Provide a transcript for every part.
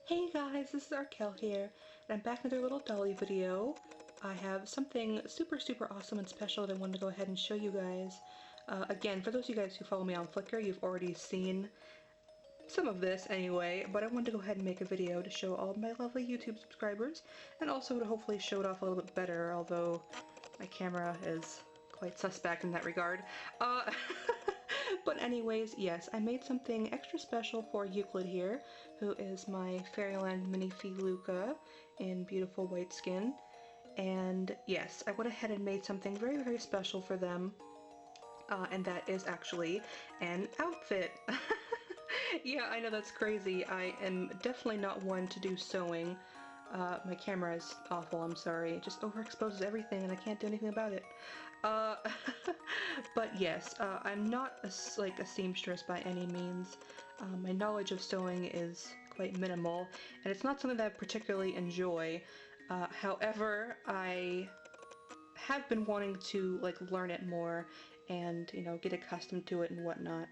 Hey guys, this is Argil here, and I'm back with another little dolly video. I have something super awesome and special that I wanted to go ahead and show you guys. Again, for those of you guys who follow me on Flickr, you've already seen some of this anyway, but I wanted to go ahead and make a video to show all of my lovely YouTube subscribers, and also to hopefully show it off a little bit better, although my camera is quite suspect in that regard. But anyways, yes, I made something extra special for Euclid here, who is my Fairyland mini Luca in beautiful white skin. And yes, I went ahead and made something very special for them, and that is actually an outfit. Yeah, I know that's crazy. I am definitely not one to do sewing. My camera is awful, I'm sorry. It just overexposes everything and I can't do anything about it. But yes, I'm not a seamstress by any means. My knowledge of sewing is quite minimal, and it's not something that I particularly enjoy. However, I have been wanting to learn it more and, you know, get accustomed to it and whatnot.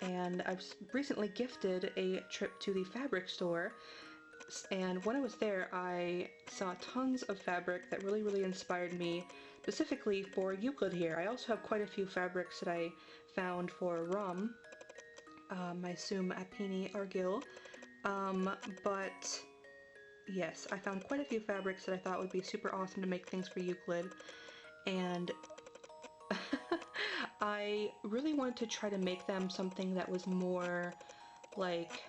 And I was recently gifted a trip to the fabric store, and when I was there I saw tons of fabric that really inspired me, specifically for Euclid here. I also have quite a few fabrics that I found for Raum, my Soom Appini Argil, but yes, I found quite a few fabrics that I thought would be super awesome to make things for Euclid, and I really wanted to try to make them something that was more like,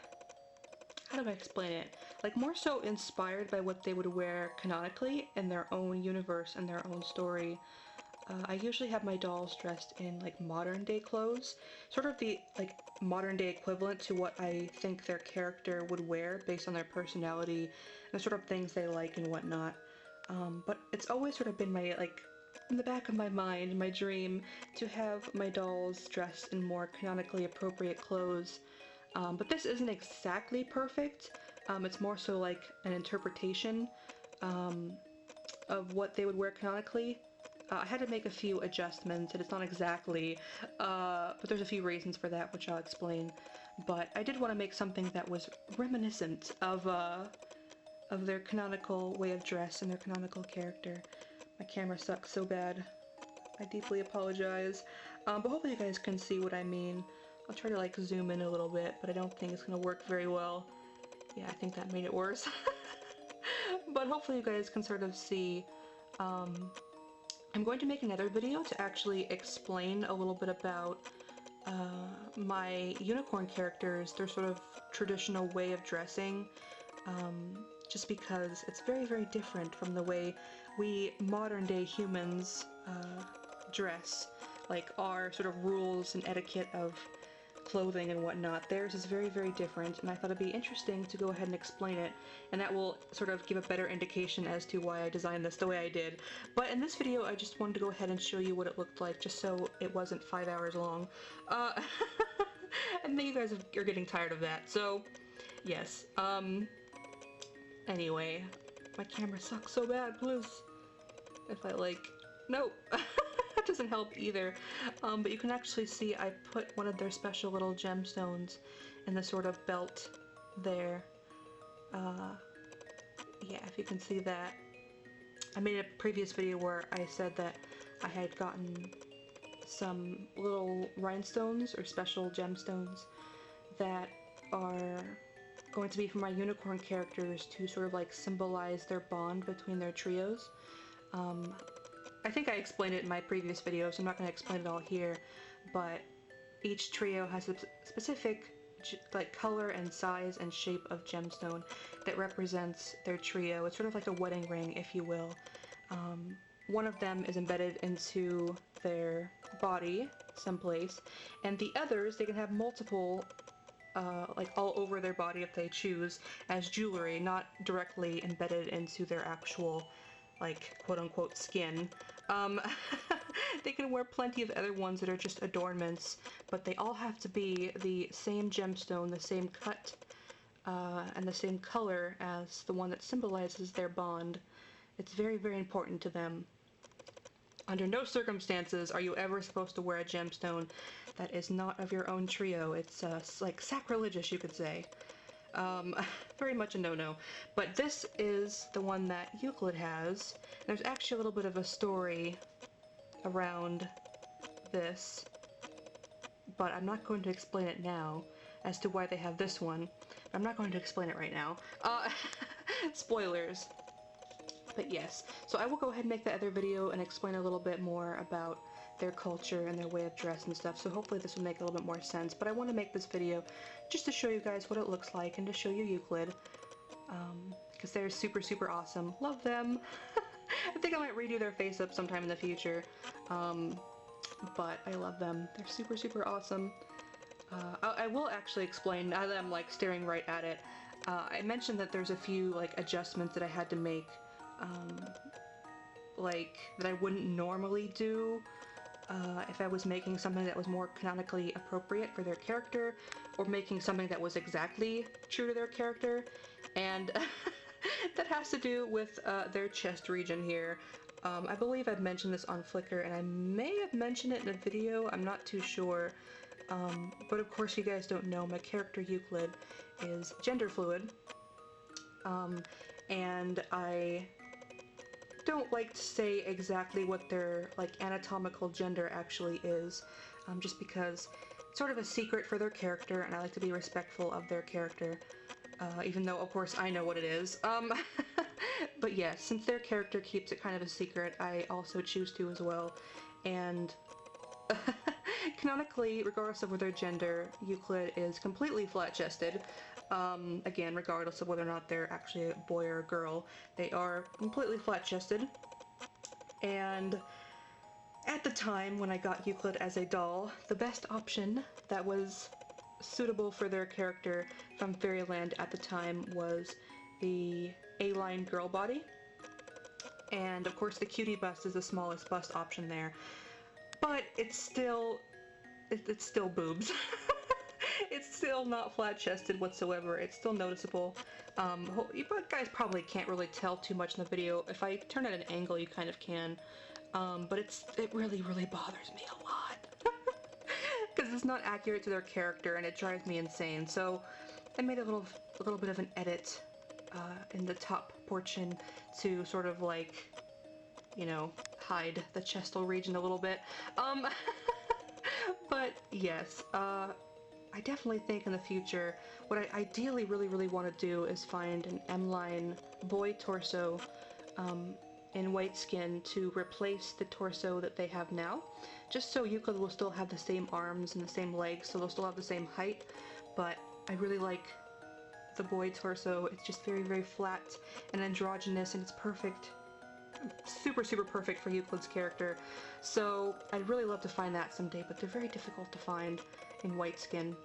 how do I explain it? Like more so inspired by what they would wear canonically in their own universe and their own story. I usually have my dolls dressed in like modern day clothes, sort of the modern day equivalent to what I think their character would wear based on their personality and the sort of things they like and whatnot. But it's always sort of been my, in the back of my mind, my dream to have my dolls dressed in more canonically appropriate clothes. But this isn't exactly perfect. It's more so like an interpretation of what they would wear canonically. I had to make a few adjustments, and it's not exactly, but there's a few reasons for that, which I'll explain. But I did want to make something that was reminiscent of their canonical way of dress and their canonical character. My camera sucks so bad. I deeply apologize. But hopefully you guys can see what I mean. I'll try to zoom in a little bit, but I don't think it's gonna work very well. Yeah, I think that made it worse. But hopefully you guys can sort of see. I'm going to make another video to actually explain a little bit about my unicorn characters, their sort of traditional way of dressing, just because it's very different from the way we modern day humans dress, like our sort of rules and etiquette of clothing and whatnot. Theirs is very different, and I thought it'd be interesting to go ahead and explain it, and that will sort of give a better indication as to why I designed this the way I did. But in this video I just wanted to go ahead and show you what it looked like, just so it wasn't 5 hours long. And then you guys are getting tired of that, so yes. Anyway, my camera sucks so bad, please. If I nope. That doesn't help either. But you can actually see I put one of their special little gemstones in the sort of belt there. Yeah, if you can see that. I made a previous video where I said that I had gotten some little rhinestones or special gemstones that are going to be for my unicorn characters to sort of symbolize their bond between their trios. I think I explained it in my previous video, so I'm not going to explain it all here, but each trio has a specific color and size and shape of gemstone that represents their trio. It's sort of like a wedding ring, if you will. One of them is embedded into their body someplace, and the others, they can have multiple all over their body if they choose, as jewelry, not directly embedded into their actual quote-unquote skin. They can wear plenty of other ones that are just adornments, but they all have to be the same gemstone, the same cut, and the same color as the one that symbolizes their bond. It's very important to them. Under no circumstances are you ever supposed to wear a gemstone that is not of your own trio. It's like sacrilegious, you could say. Very much a no-no. But this is the one that Euclid has. There's actually a little bit of a story around this, but I'm not going to explain it now as to why they have this one. I'm not going to explain it right now. Spoilers. But yes, so I will go ahead and make that other video and explain a little bit more about their culture and their way of dress and stuff, so hopefully this will make a little bit more sense. But I want to make this video just to show you guys what it looks like and to show you Euclid, because they're super, super awesome. Love them! I think I might redo their face up sometime in the future, but I love them. They're super, super awesome. I will actually explain, now that I'm like staring right at it, I mentioned that there's a few like adjustments that I had to make, like that I wouldn't normally do if I was making something that was more canonically appropriate for their character, or making something that was exactly true to their character, and that has to do with their chest region here. I believe I've mentioned this on Flickr, and I may have mentioned it in a video, I'm not too sure, but of course you guys don't know, my character Euclid is gender fluid, and I don't like to say exactly what their like anatomical gender actually is, just because it's sort of a secret for their character, and I like to be respectful of their character, even though of course I know what it is. But yes, since their character keeps it kind of a secret, I also choose to as well, and canonically, regardless of their gender, Euclid is completely flat-chested. Again, regardless of whether or not they're actually a boy or a girl, they are completely flat-chested. And at the time when I got Euclid as a doll, the best option that was suitable for their character from Fairyland at the time was the A-line girl body. And of course the cutie bust is the smallest bust option there. But it's still boobs. It's still not flat-chested whatsoever. It's still noticeable. You guys probably can't really tell too much in the video. If I turn at an angle, you kind of can. But it really, really bothers me a lot. Because it's not accurate to their character, and it drives me insane. So I made a little bit of an edit in the top portion to sort of like, you know, hide the chestal region a little bit. But yes, I definitely think in the future, what I ideally really want to do is find an M-line boy torso in white skin to replace the torso that they have now, just so Euclid will still have the same arms and the same legs, so they'll still have the same height, but I really like the boy torso. It's just very, very flat and androgynous, and it's perfect. Super, super perfect for Euclid's character. So I'd really love to find that someday, but they're very difficult to find in white skin.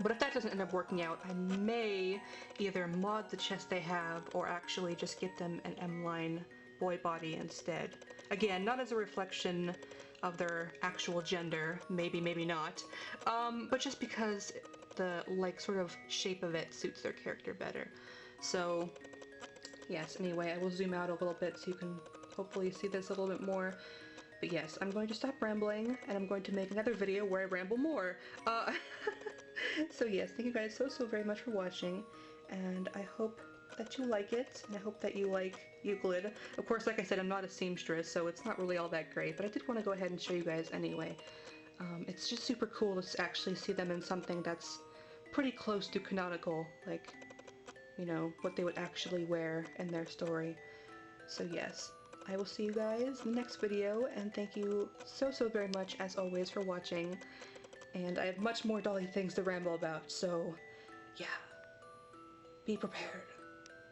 But if that doesn't end up working out, I may either mod the chest they have or actually just get them an M-line boy body instead. Again, not as a reflection of their actual gender, maybe, maybe not, but just because the like sort of shape of it suits their character better. So yes, anyway, I will zoom out a little bit so you can hopefully see this a little bit more. But yes, I'm going to stop rambling, and I'm going to make another video where I ramble more. So yes, thank you guys so very much for watching, and I hope that you like it, and I hope that you like Euclid. Of course, like I said, I'm not a seamstress, so it's not really all that great, but I did want to go ahead and show you guys anyway. It's just super cool to actually see them in something that's pretty close to canonical, like, you know, what they would actually wear in their story. So yes, I will see you guys in the next video, and thank you so very much, as always, for watching. And I have much more dolly things to ramble about, so yeah, be prepared.